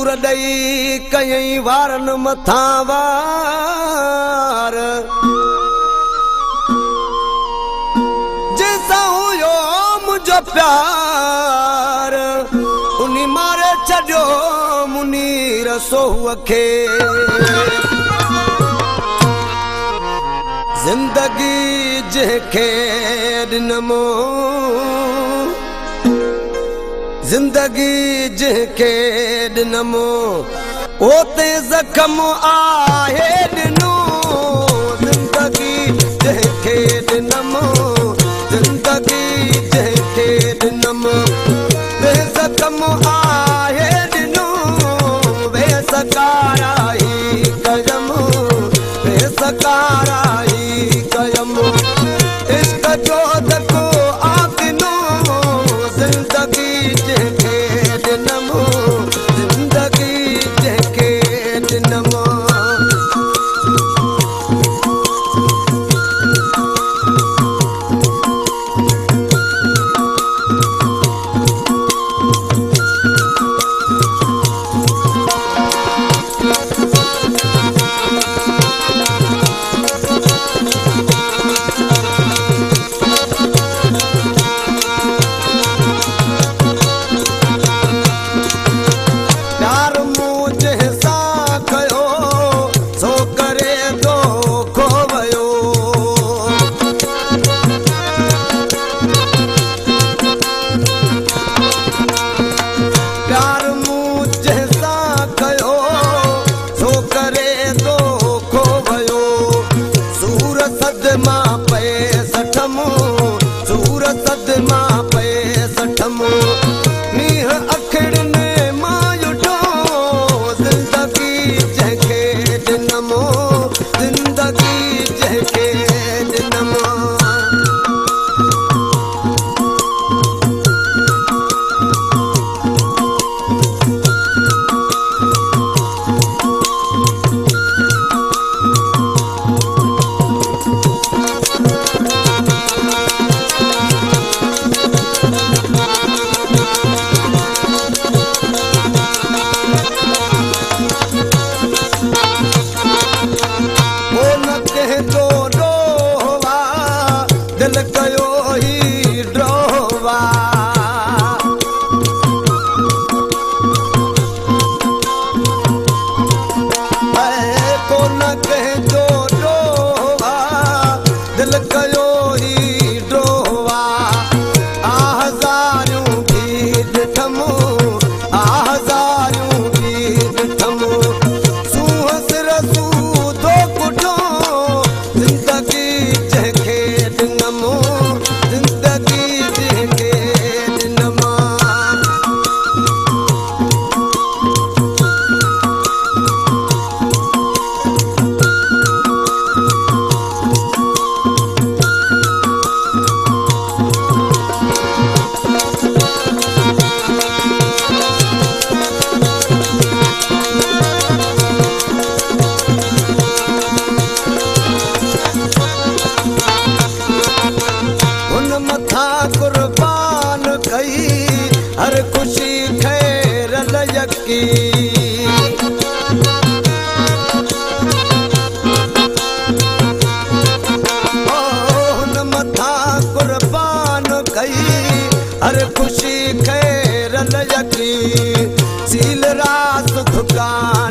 सूर दई कई वारन मथा वार जैसा हुयो मुझो प्यार उनी मारे छड़ियो मुनीर सोह खे जिंदगी जंहिंखे ॾिनमो जिंदगी जंहिंखे ॾिनमो ओते ज़ख़्म आहे ॾिनो जिंदगी जंहिंखे ॾिनमो जिंदगी जंहिंखे ॾिनमो ते ज़ख़्म आहे ॾिनो बेसकाराई कयम बेसकाराई कयम इश्क जो धको आकिनो जिंदगी जंहिंखे ॾिनमो जिंदगी जंहिंखे ॾिनमो हर खुशी खैर लयकी हुन मथा कुर्बान कई हर खुशी खैर लयकी सील रास दुकान